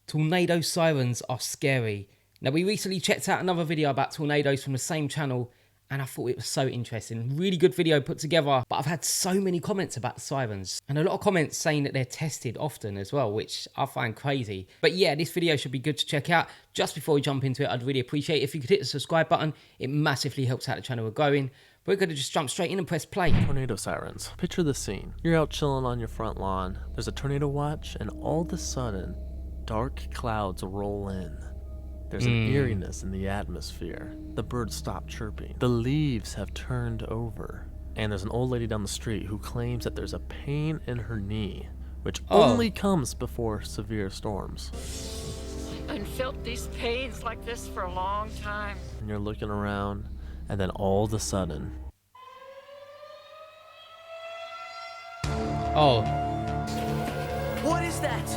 Tornado sirens are scary. Now, we recently checked out another video about tornadoes from the same channel, and I thought it was so interesting. Really good video put together, but I've had so many comments about the sirens, and a lot of comments saying that they're tested often as well, which I find crazy. But yeah, this video should be good to check out. Just before we jump into it, I'd really appreciate it if you could hit the subscribe button. It massively helps out the channel we're going. We're going to just jump straight in and press play. Tornado sirens. Picture the scene. You're out chilling on your front lawn. There's a tornado watch, and all of a sudden, dark clouds roll in. There's an eeriness in the atmosphere. The birds stop chirping. The leaves have turned over. And there's an old lady down the street who claims that there's a pain in her knee, which only comes before severe storms. I've felt these pains like this for a long time. And you're looking around, and then all of a sudden... Oh. What is that?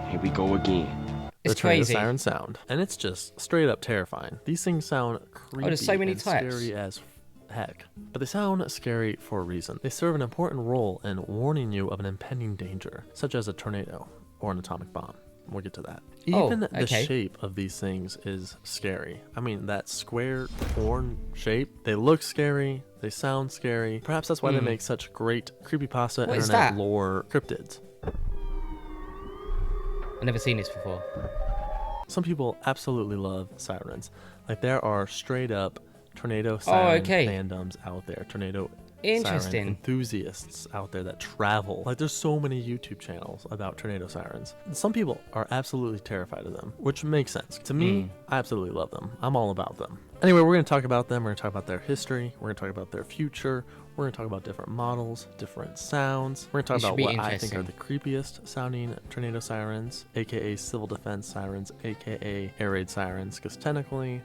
Here we go again. It's the tornado crazy. siren sound, and it's just straight up terrifying. These things sound creepy there's so many and types. scary as heck, but they sound scary for a reason. They serve an important role in warning you of an impending danger, such as a tornado or an atomic bomb. We'll get to that. Even the shape of these things is scary. I mean, that square horn shape, they look scary, they sound scary. Perhaps that's why they make such great creepypasta internet lore cryptids. I've never seen this before. Some people absolutely love sirens. Like, there are straight up tornado siren fandoms out there. Tornado siren enthusiasts out there that travel. Like, there's so many YouTube channels about tornado sirens. Some people are absolutely terrified of them, which makes sense. To me, I absolutely love them. I'm all about them. Anyway, we're going to talk about them. We're going to talk about their history. We're going to talk about their future. We're going to talk about different models, different sounds. We're going to talk about what I think are the creepiest sounding tornado sirens, aka civil defense sirens, aka air raid sirens, because technically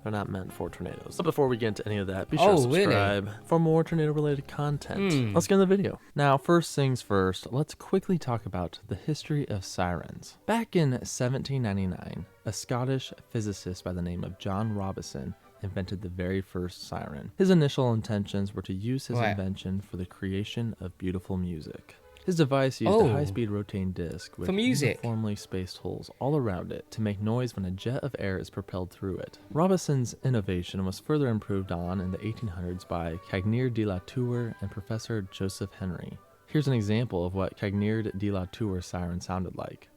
they're not meant for tornadoes. But before we get into any of that, be sure to subscribe for more tornado-related content. Let's get into the video. Now, first things first, let's quickly talk about the history of sirens. Back in 1799, a Scottish physicist by the name of John Robison invented the very first siren. His initial intentions were to use his invention for the creation of beautiful music. His device used a high-speed rotating disc with uniformly spaced holes all around it to make noise when a jet of air is propelled through it. Robison's innovation was further improved on in the 1800s by Cagnier de la Tour and Professor Joseph Henry. Here's an example of what Cagnier de la Tour siren sounded like.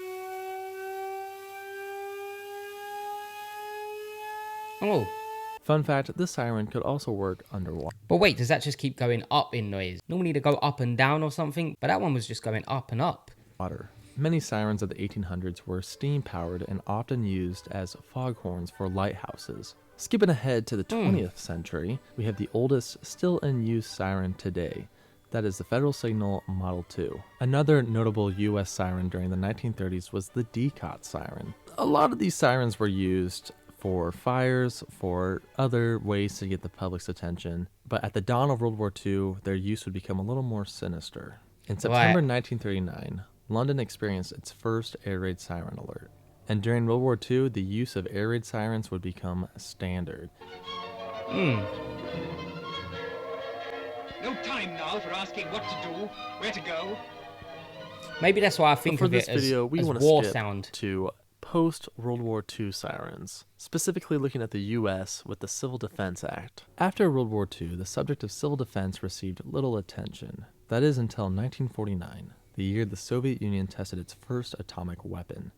Fun fact, this siren could also work underwater. But wait, does that just keep going up in noise? Normally they go up and down or something, but that one was just going up and up. Many sirens of the 1800s were steam-powered and often used as foghorns for lighthouses. Skipping ahead to the 20th century, we have the oldest still-in-use siren today. That is the Federal Signal Model 2. Another notable U.S. siren during the 1930s was the DCOT siren. A lot of these sirens were used for fires, for other ways to get the public's attention. But at the dawn of World War II, their use would become a little more sinister. In September 1939, London experienced its first air raid siren alert. And during World War II, the use of air raid sirens would become standard. No time now for asking what to do, where to go. Maybe that's why I think of it as war sound. To post-World War II sirens, specifically looking at the U.S. with the Civil Defense Act. After World War II, the subject of civil defense received little attention. That is until 1949, the year the Soviet Union tested its first atomic weapon.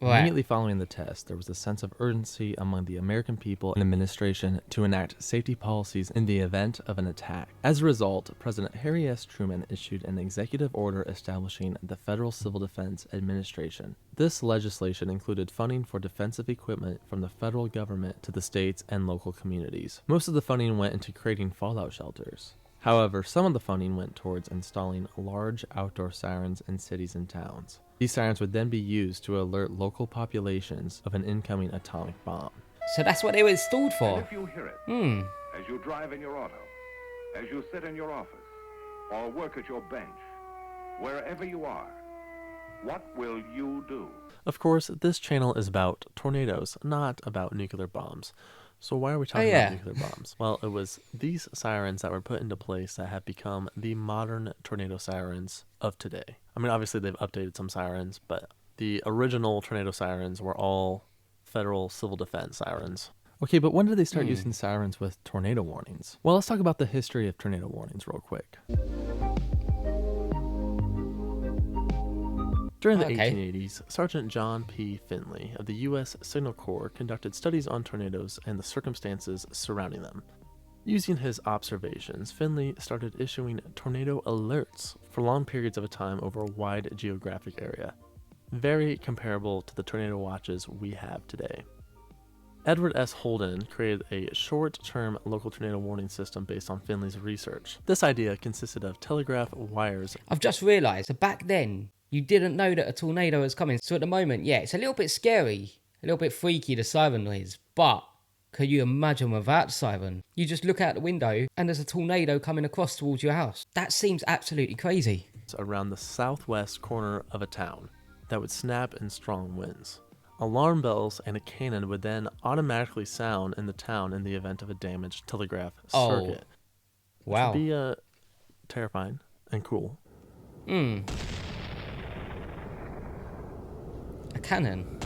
Immediately following the test, there was a sense of urgency among the American people and administration to enact safety policies in the event of an attack. As a result, President Harry S. Truman issued an executive order establishing the Federal Civil Defense Administration. This legislation included funding for defensive equipment from the federal government to the states and local communities. Most of the funding went into creating fallout shelters. However, some of the funding went towards installing large outdoor sirens in cities and towns. These sirens would then be used to alert local populations of an incoming atomic bomb. So that's what they were installed for? And if you hear it, as you drive in your auto, as you sit in your office, or work at your bench, wherever you are, what will you do? Of course, this channel is about tornadoes, not about nuclear bombs. So why are we talking about nuclear bombs? Well, it was these sirens that were put into place that have become the modern tornado sirens of today. I mean, obviously they've updated some sirens, but the original tornado sirens were all federal civil defense sirens. Okay, but when did they start using sirens with tornado warnings? Well, let's talk about the history of tornado warnings real quick. During the 1880s, Sergeant John P. Finley of the U.S. Signal Corps conducted studies on tornadoes and the circumstances surrounding them. Using his observations, Finley started issuing tornado alerts for long periods of time over a wide geographic area, very comparable to the tornado watches we have today. Edward S. Holden created a short-term local tornado warning system based on Finley's research. This idea consisted of telegraph wires. I've just realised that back then, you didn't know that a tornado was coming. So at the moment, yeah, it's a little bit scary, a little bit freaky, the siren noise. But can you imagine without the siren? You just look out the window and there's a tornado coming across towards your house. That seems absolutely crazy. Around the southwest corner of a town that would snap in strong winds. Alarm bells and a cannon would then automatically sound in the town in the event of a damaged telegraph circuit. Wow. Which would be terrifying and cool. A cannon.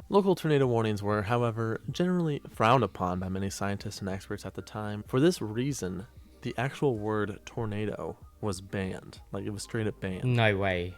Local tornado warnings were, however, generally frowned upon by many scientists and experts at the time. For this reason, the actual word tornado was banned. Like, it was straight up banned. No way.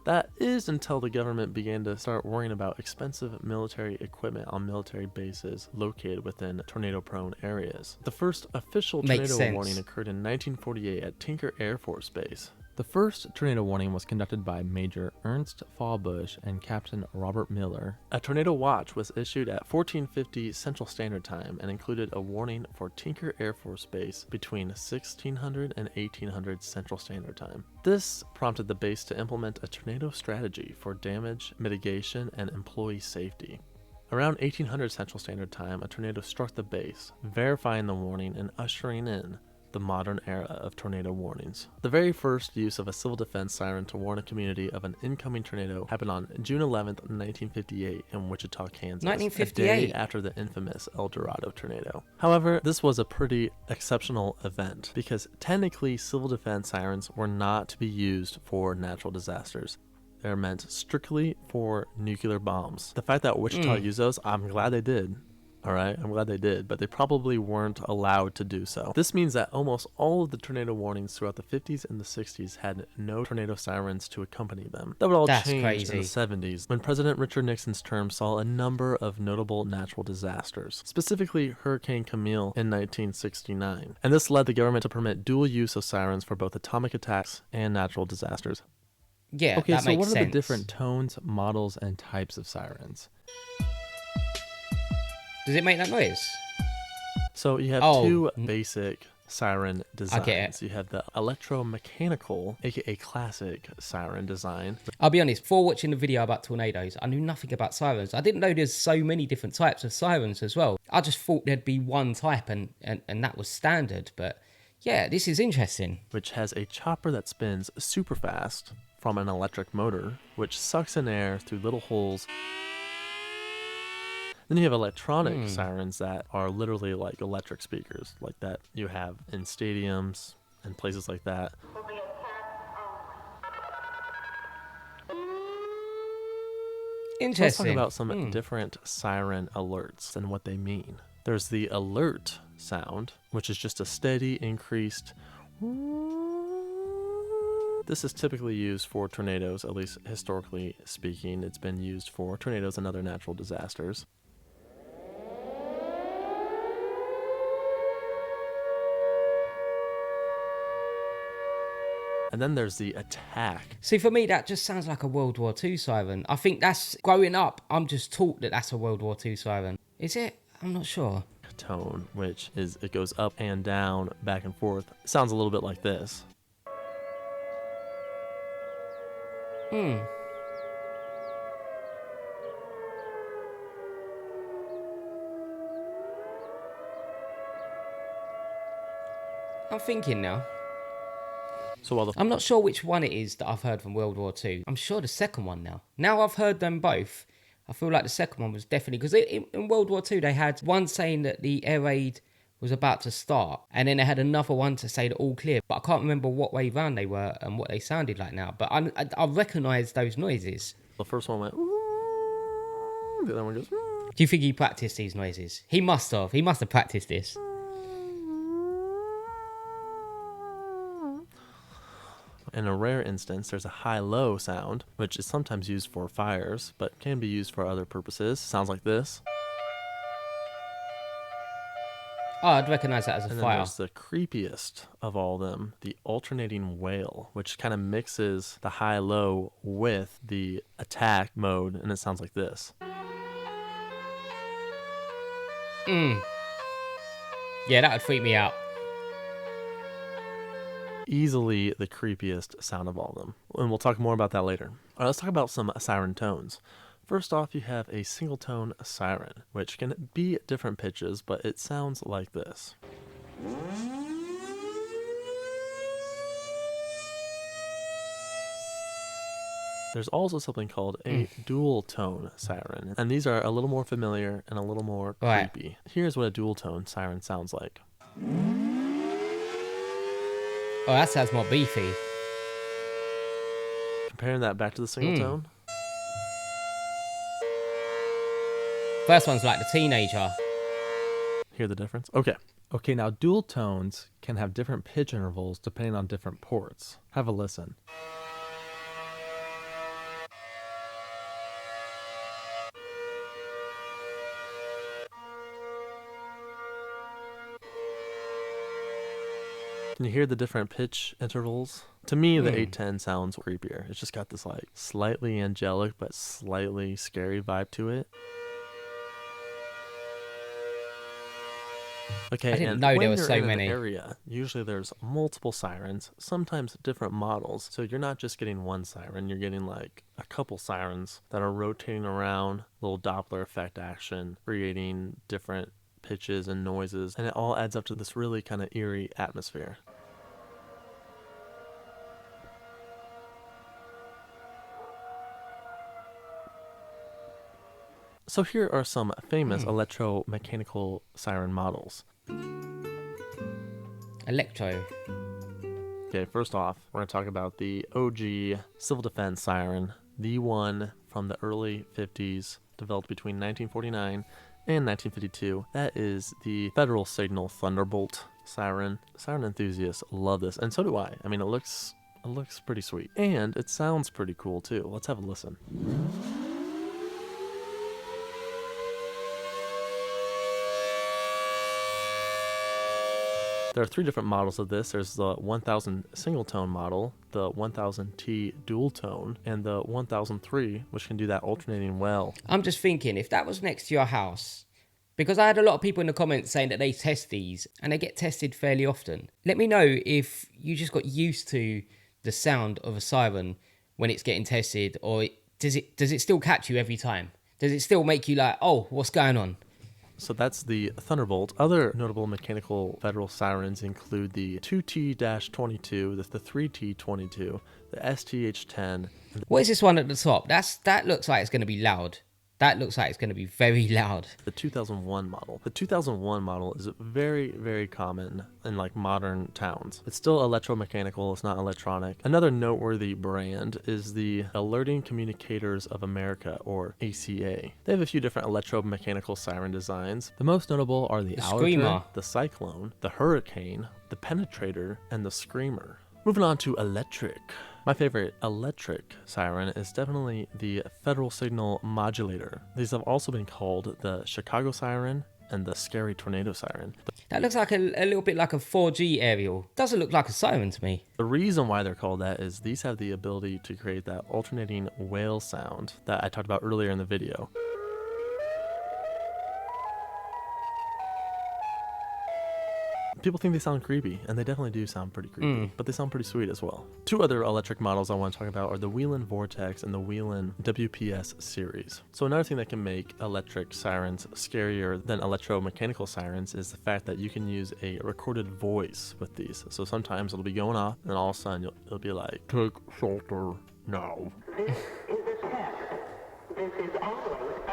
That is until the government began to start worrying about expensive military equipment on military bases located within tornado-prone areas. The first official tornado warning occurred in 1948 at Tinker Air Force Base. The first tornado warning was conducted by Major Ernst Fallbush and Captain Robert Miller. A tornado watch was issued at 1450 Central Standard Time and included a warning for Tinker Air Force Base between 1600 and 1800 Central Standard Time. This prompted the base to implement a tornado strategy for damage mitigation and employee safety. Around 1800 Central Standard Time, a tornado struck the base, verifying the warning and ushering in the modern era of tornado warnings. The very first use of a civil defense siren to warn a community of an incoming tornado happened on June 11th, 1958 in Wichita, Kansas, 1958. a day after the infamous El Dorado tornado. However, this was a pretty exceptional event because technically civil defense sirens were not to be used for natural disasters. They're meant strictly for nuclear bombs. The fact that Wichita used those, I'm glad they did. Alright, I'm glad they did, but they probably weren't allowed to do so. This means that almost all of the tornado warnings throughout the 50s and the 60s had no tornado sirens to accompany them. That would all change in the 70s, when President Richard Nixon's term saw a number of notable natural disasters, specifically Hurricane Camille in 1969. And this led the government to permit dual use of sirens for both atomic attacks and natural disasters. Yeah, okay, that so makes what are sense. the different tones, models, and types of sirens? Does it make that noise? So you have two basic siren designs. Okay. You have the electromechanical, aka classic siren design. I'll be honest, before watching the video about tornadoes, I knew nothing about sirens. I didn't know there's so many different types of sirens as well. I just thought there'd be one type and that was standard. But yeah, this is interesting. Which has a chopper that spins super fast from an electric motor, which sucks in air through little holes. Then you have electronic sirens that are literally like electric speakers, like that you have in stadiums and places like that. Interesting. Let's talk about some different siren alerts and what they mean. There's the alert sound, which is just a steady, increased. This is typically used for tornadoes, at least historically speaking. It's been used for tornadoes and other natural disasters. And then there's the attack. See, for me, that just sounds like a World War II siren. I think that's, growing up, I'm just taught that that's a World War II siren. Is it? I'm not sure. Tone, which is, it goes up and down, back and forth. It sounds a little bit like this. I'm thinking now. So while I'm not sure which one it is that I've heard from World War II. I'm sure the second one now. Now I've heard them both, I feel like the second one was definitely... Because in World War II, they had one saying that the air raid was about to start, and then they had another one to say that all clear. But I can't remember what way round they were and what they sounded like now. But I recognise those noises. The first one went... The other one goes... Do you think he practiced these noises? He must have. He must have practiced this. In a rare instance, there's a high-low sound, which is sometimes used for fires, but can be used for other purposes. Sounds like this. Oh, I'd recognise that as a and fire. And there's the creepiest of all of them, the alternating wail, which kind of mixes the high-low with the attack mode, and it sounds like this. Yeah, that would freak me out. Easily the creepiest sound of all of them. And we'll talk more about that later. All right, let's talk about some siren tones. First off, you have a single tone siren, which can be at different pitches, but it sounds like this. There's also something called a dual tone siren, and these are a little more familiar and a little more creepy. Here's what a dual tone siren sounds like. Oh, that sounds more beefy. Comparing that back to the single tone. First one's like the teenager. Hear the difference? Okay, now dual tones can have different pitch intervals depending on different ports. Have a listen. Can you hear the different pitch intervals? To me, the 810 sounds creepier. It's just got this like slightly angelic but slightly scary vibe to it. Okay, I didn't and know when there were you're so in many. An area, usually there's multiple sirens, sometimes different models. So you're not just getting one siren, you're getting like a couple sirens that are rotating around, little Doppler effect action, creating different pitches and noises, and it all adds up to this really kind of eerie atmosphere. So here are some famous electromechanical siren models. Electro. Okay, first off, we're going to talk about the OG civil defense siren, the one from the early 50s, developed between 1949 and 1952. That is the Federal Signal Thunderbolt siren. Siren enthusiasts love this, and so do I. I mean, it looks pretty sweet, and it sounds pretty cool too. Let's have a listen. There are three different models of this. There's the 1000 single tone model, the 1000T dual tone, and the 1003, which can do that alternating well. I'm just thinking, if that was next to your house, because I had a lot of people in the comments saying that they test these, and they get tested fairly often. Let me know if you just got used to the sound of a siren when it's getting tested, or does it still catch you every time? Does it still make you like, oh, what's going on? So that's the Thunderbolt. Other notable mechanical federal sirens include the 2T-22, the 3T-22, the STH-10. What is this one at the top? That looks like it's going to be loud. That looks like it's going to be very loud. The 2001 model. The 2001 model is very, very common in like modern towns. It's still electromechanical, it's not electronic. Another noteworthy brand is the Alerting Communicators of America, or ACA. They have a few different electromechanical siren designs. The most notable are the Screamer, the Cyclone, the Hurricane, the Penetrator, and the Screamer. Moving on to electric. My favorite electric siren is definitely the Federal Signal Modulator. These have also been called the Chicago Siren and the Scary Tornado Siren. That looks like a little bit like a 4G aerial. Doesn't look like a siren to me. The reason why they're called that is these have the ability to create that alternating wail sound that I talked about earlier in the video. People think they sound creepy, and they definitely do sound pretty creepy, but they sound pretty sweet as well. Two other electric models I want to talk about are the Whelen Vortex and the Whelen WPS series. So another thing that can make electric sirens scarier than electromechanical sirens is the fact that you can use a recorded voice with these. So sometimes it'll be going off, and all of a sudden it'll be like, "Take shelter now." This is a test. This is always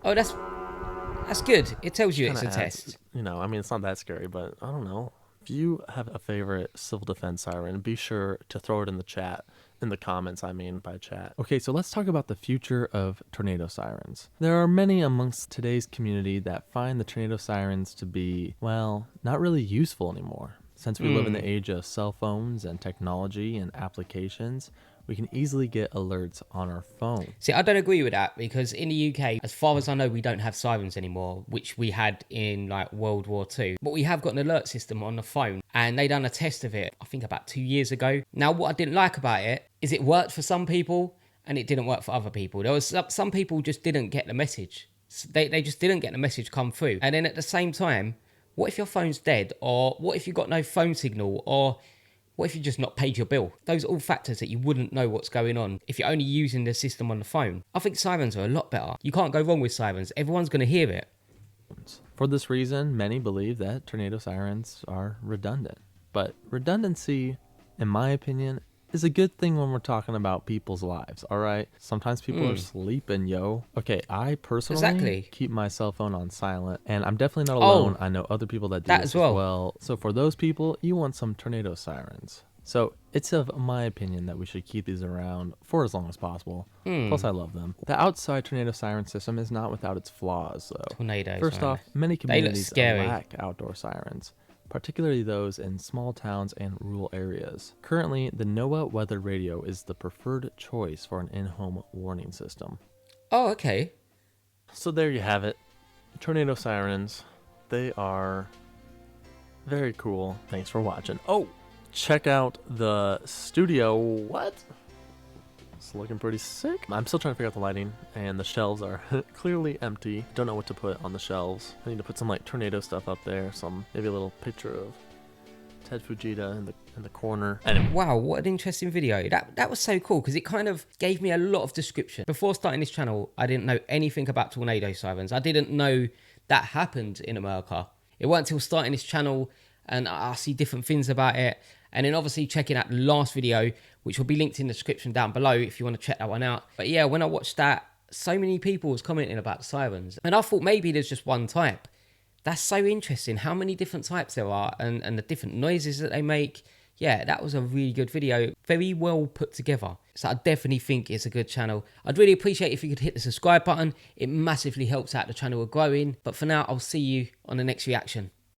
Oh, that's good. It tells you it's a test. You know, I mean, it's not that scary, but I don't know. If you have a favorite civil defense siren, be sure to throw it in the chat. In the comments, I mean, by chat. Okay, so let's talk about the future of tornado sirens. There are many amongst today's community that find the tornado sirens to be, well, not really useful anymore. Since we live in the age of cell phones and technology and applications, we can easily get alerts on our phone. See, I don't agree with that, because in the UK, as far as I know, we don't have sirens anymore, which we had in like World War II. But we have got an alert system on the phone, and they done a test of it, I think about 2 years ago. Now, what I didn't like about it is it worked for some people and it didn't work for other people. There was some people just didn't get the message. They just didn't get the message come through. And then at the same time, what if your phone's dead? Or what if you got no phone signal? Or what if you just not paid your bill? Those are all factors that you wouldn't know what's going on if you're only using the system on the phone. I think sirens are a lot better. You can't go wrong with sirens. Everyone's going to hear it. For this reason, many believe that tornado sirens are redundant. But redundancy, in my opinion, is a good thing when we're talking about people's lives, all right? Sometimes people are sleeping, yo. Okay, I personally keep my cell phone on silent, and I'm definitely not alone. I know other people that do this as well. So for those people, you want some tornado sirens. So it's of my opinion that we should keep these around for as long as possible. Plus, I love them. The outside tornado siren system is not without its flaws, though. Tornadoes. First off, many communities scary. lack outdoor sirens, particularly those in small towns and rural areas. Currently, the NOAA weather radio is the preferred choice for an in-home warning system. Oh, okay. So there you have it. Tornado sirens. They are very cool. Thanks for watching. Oh, check out the studio. What? It's looking pretty sick. I'm still trying to figure out the lighting, and the shelves are clearly empty. Don't know what to put on the shelves. I need to put some like tornado stuff up there. Maybe a little picture of Ted Fujita in the corner. Anyway. Wow, what an interesting video. That was so cool, because it kind of gave me a lot of description. Before starting this channel, I didn't know anything about tornado sirens. I didn't know that happened in America. It wasn't until starting this channel and I see different things about it. And then obviously checking out the last video, which will be linked in the description down below if you want to check that one out. But yeah, when I watched that, so many people was commenting about the sirens. And I thought maybe there's just one type. That's so interesting, how many different types there are and the different noises that they make. Yeah, that was a really good video. Very well put together. So I definitely think it's a good channel. I'd really appreciate if you could hit the subscribe button. It massively helps out the channel growing. But for now, I'll see you on the next reaction.